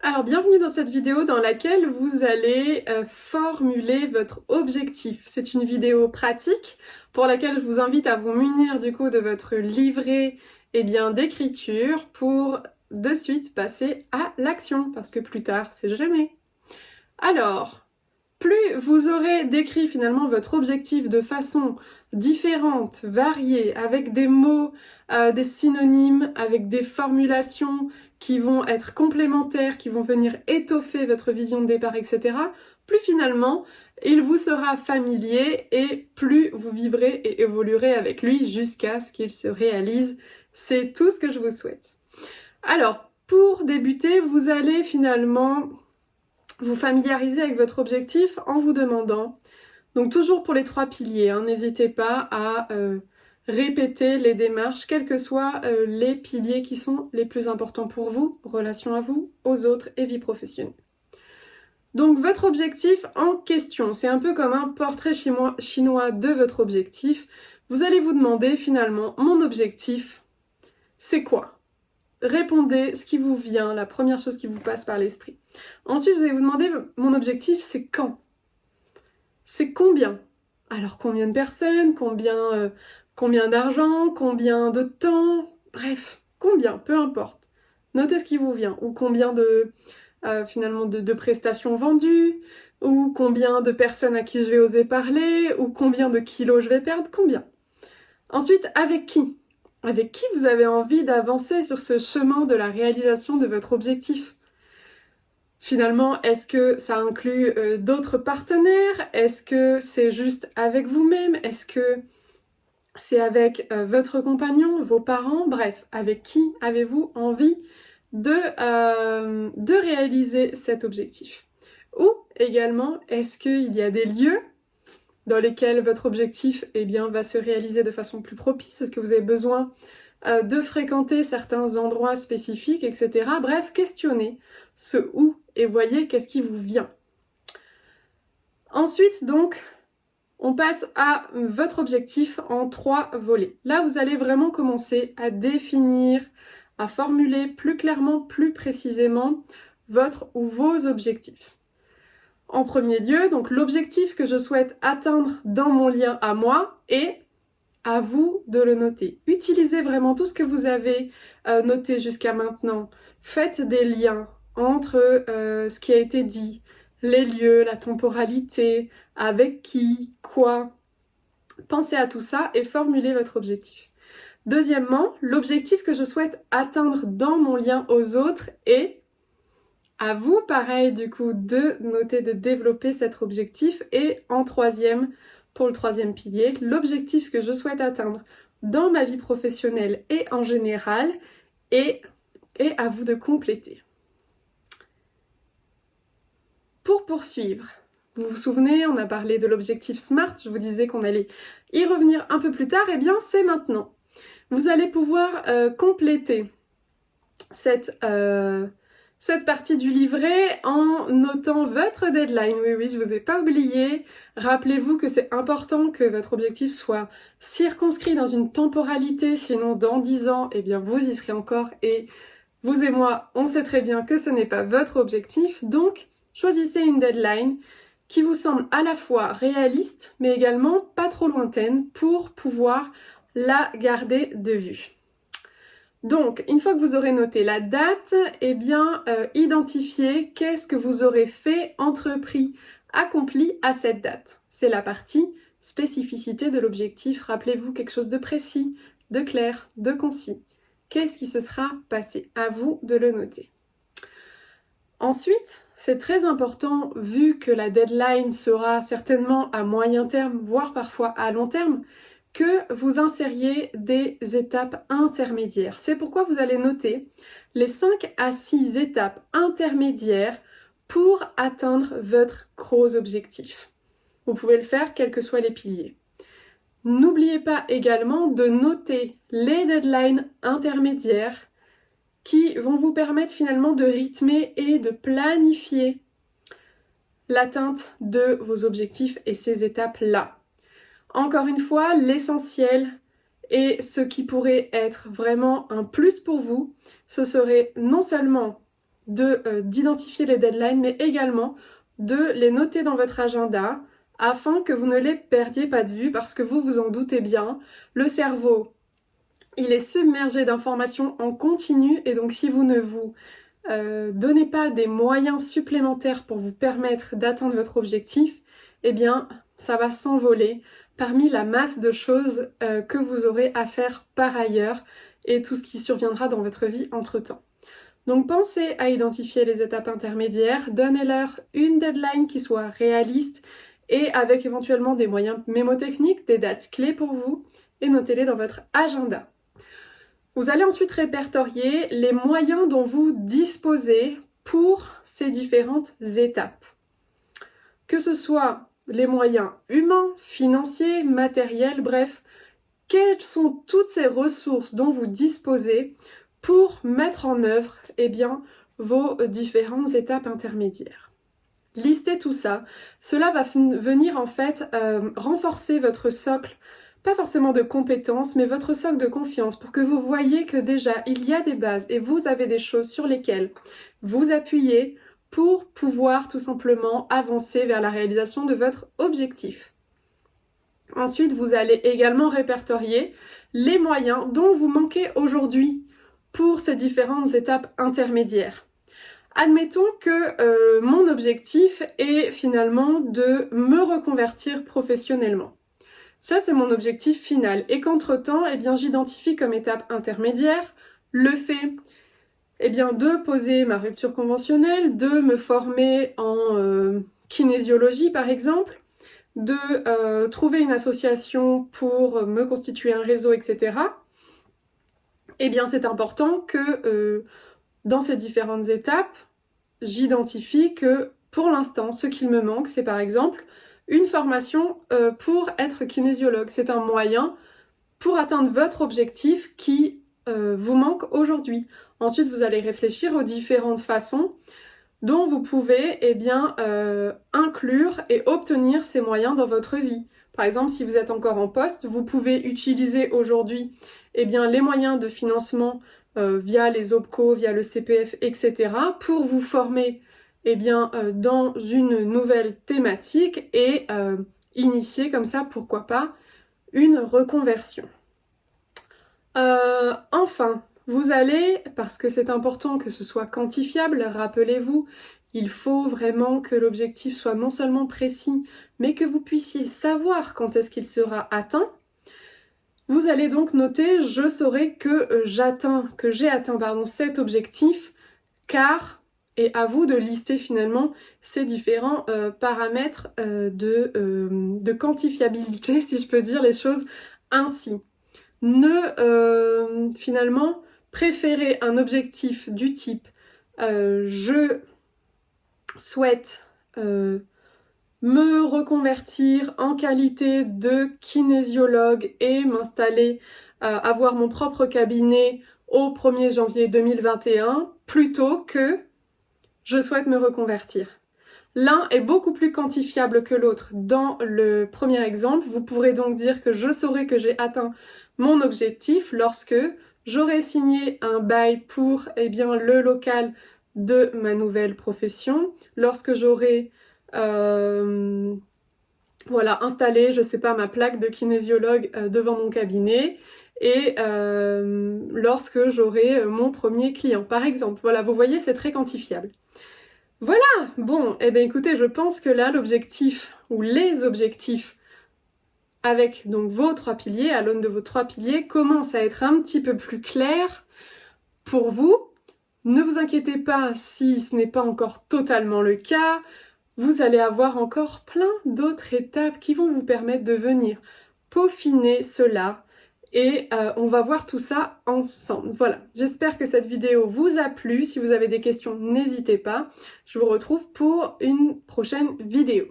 Alors bienvenue dans cette vidéo dans laquelle vous allez formuler votre objectif. C'est une vidéo pratique pour laquelle je vous invite à vous munir du coup de votre livret d'écriture pour de suite passer à l'action parce que plus tard c'est jamais. Alors, plus vous aurez décrit finalement votre objectif de façon différente, variée, avec des mots, des synonymes, avec des formulations qui vont être complémentaires, qui vont venir étoffer votre vision de départ, etc., plus finalement, il vous sera familier et plus vous vivrez et évoluerez avec lui jusqu'à ce qu'il se réalise. C'est tout ce que je vous souhaite. Alors, pour débuter, vous allez finalement vous familiariser avec votre objectif en vous demandant, donc toujours pour les 3 piliers, n'hésitez pas à répéter les démarches, quels que soient les piliers qui sont les plus importants pour vous, relation à vous, aux autres et vie professionnelle. Donc votre objectif en question, c'est un peu comme un portrait chinois de votre objectif. Vous allez vous demander finalement, mon objectif, c'est quoi ? Répondez ce qui vous vient, la première chose qui vous passe par l'esprit. Ensuite, vous allez vous demander, mon objectif, c'est quand ? C'est combien ? Alors, combien de personnes ? Combien d'argent ? Combien de temps ? Bref, combien, peu importe. Notez ce qui vous vient. Ou combien de prestations vendues ? Ou combien de personnes à qui je vais oser parler ? Ou combien de kilos je vais perdre ? Combien ? Ensuite, avec qui ? Avec qui vous avez envie d'avancer sur ce chemin de la réalisation de votre objectif ? Finalement, est-ce que ça inclut d'autres partenaires ? Est-ce que c'est juste avec vous-même ? Est-ce que c'est avec votre compagnon, vos parents ? Bref, avec qui avez-vous envie de réaliser cet objectif ? Ou également, est-ce qu'il y a des lieux dans lesquels votre objectif va se réaliser de façon plus propice ? Est-ce que vous avez besoin de fréquenter certains endroits spécifiques, etc. Bref, questionnez ce où et voyez qu'est-ce qui vous vient. Ensuite, donc, on passe à votre objectif en 3 volets. Là, vous allez vraiment commencer à définir, à formuler plus clairement, plus précisément votre ou vos objectifs. En premier lieu, donc l'objectif que je souhaite atteindre dans mon lien à moi est à vous de le noter. Utilisez vraiment tout ce que vous avez noté jusqu'à maintenant. Faites des liens entre ce qui a été dit, les lieux, la temporalité, avec qui, quoi. Pensez à tout ça et formulez votre objectif. Deuxièmement, l'objectif que je souhaite atteindre dans mon lien aux autres est à vous, pareil, du coup, de noter, de développer cet objectif. Et en troisième, pour le 3e pilier, l'objectif que je souhaite atteindre dans ma vie professionnelle et en général, et à vous de compléter. Pour poursuivre, vous vous souvenez, on a parlé de l'objectif SMART, je vous disais qu'on allait y revenir un peu plus tard, et bien c'est maintenant. Vous allez pouvoir compléter cette partie du livret en notant votre deadline. Oui, je vous ai pas oublié. Rappelez-vous que c'est important que votre objectif soit circonscrit dans une temporalité, sinon dans 10 ans, vous y serez encore et vous et moi, on sait très bien que ce n'est pas votre objectif. Donc, choisissez une deadline qui vous semble à la fois réaliste, mais également pas trop lointaine pour pouvoir la garder de vue. Donc, une fois que vous aurez noté la date, identifiez qu'est-ce que vous aurez fait, entrepris, accompli à cette date. C'est la partie spécificité de l'objectif. Rappelez-vous quelque chose de précis, de clair, de concis. Qu'est-ce qui se sera passé ? À vous de le noter. Ensuite, c'est très important, vu que la deadline sera certainement à moyen terme, voire parfois à long terme, que vous insériez des étapes intermédiaires. C'est pourquoi vous allez noter les 5 à 6 étapes intermédiaires pour atteindre votre gros objectif. Vous pouvez le faire quels que soient les piliers. N'oubliez pas également de noter les deadlines intermédiaires qui vont vous permettre finalement de rythmer et de planifier l'atteinte de vos objectifs et ces étapes-là. Encore une fois, l'essentiel et ce qui pourrait être vraiment un plus pour vous, ce serait non seulement d'identifier les deadlines, mais également de les noter dans votre agenda afin que vous ne les perdiez pas de vue, parce que vous vous en doutez bien, le cerveau, il est submergé d'informations en continu, et donc si vous ne vous donnez pas des moyens supplémentaires pour vous permettre d'atteindre votre objectif, eh bien ça va s'envoler parmi la masse de choses que vous aurez à faire par ailleurs et tout ce qui surviendra dans votre vie entre-temps. Donc pensez à identifier les étapes intermédiaires, donnez-leur une deadline qui soit réaliste et avec éventuellement des moyens mémotechniques, des dates clés pour vous, et notez-les dans votre agenda. Vous allez ensuite répertorier les moyens dont vous disposez pour ces différentes étapes. Que ce soit les moyens humains, financiers, matériels, bref, quelles sont toutes ces ressources dont vous disposez pour mettre en œuvre vos différentes étapes intermédiaires. Listez tout ça, cela va venir en fait renforcer votre socle, pas forcément de compétences, mais votre socle de confiance, pour que vous voyez que déjà il y a des bases et vous avez des choses sur lesquelles vous appuyez pour pouvoir tout simplement avancer vers la réalisation de votre objectif. Ensuite, vous allez également répertorier les moyens dont vous manquez aujourd'hui pour ces différentes étapes intermédiaires. Admettons que mon objectif est finalement de me reconvertir professionnellement. Ça, c'est mon objectif final. Et qu'entre-temps, j'identifie comme étape intermédiaire le fait de poser ma rupture conventionnelle, de me former en kinésiologie par exemple, de trouver une association pour me constituer un réseau, etc. C'est important que dans ces différentes étapes, j'identifie que pour l'instant, ce qu'il me manque, c'est par exemple une formation pour être kinésiologue. C'est un moyen pour atteindre votre objectif qui vous manque aujourd'hui. Ensuite, vous allez réfléchir aux différentes façons dont vous pouvez inclure et obtenir ces moyens dans votre vie. Par exemple, si vous êtes encore en poste, vous pouvez utiliser aujourd'hui les moyens de financement via les OPCO, via le CPF, etc. pour vous former dans une nouvelle thématique et initier comme ça, pourquoi pas, une reconversion. Enfin, vous allez, parce que c'est important que ce soit quantifiable, rappelez-vous, il faut vraiment que l'objectif soit non seulement précis, mais que vous puissiez savoir quand est-ce qu'il sera atteint. Vous allez donc noter, je saurai que j'ai atteint cet objectif, car, et à vous de lister finalement ces différents paramètres de quantifiabilité, si je peux dire les choses ainsi. Finalement, préférez un objectif du type je souhaite me reconvertir en qualité de kinésiologue et m'installer, avoir mon propre cabinet au 1er janvier 2021, plutôt que je souhaite me reconvertir. L'un est beaucoup plus quantifiable que l'autre. Dans le premier exemple, vous pourrez donc dire que je saurai que j'ai atteint mon objectif lorsque j'aurai signé un bail pour le local de ma nouvelle profession, lorsque j'aurai installé, je sais pas, ma plaque de kinésiologue devant mon cabinet, et lorsque j'aurai mon premier client, par exemple. Voilà, vous voyez, c'est très quantifiable. Voilà, bon, écoutez, je pense que là, l'objectif, ou les objectifs, avec donc vos 3 piliers, à l'aune de vos 3 piliers, commencent à être un petit peu plus clairs pour vous. Ne vous inquiétez pas si ce n'est pas encore totalement le cas. Vous allez avoir encore plein d'autres étapes qui vont vous permettre de venir peaufiner cela. Et on va voir tout ça ensemble. Voilà, j'espère que cette vidéo vous a plu. Si vous avez des questions, n'hésitez pas. Je vous retrouve pour une prochaine vidéo.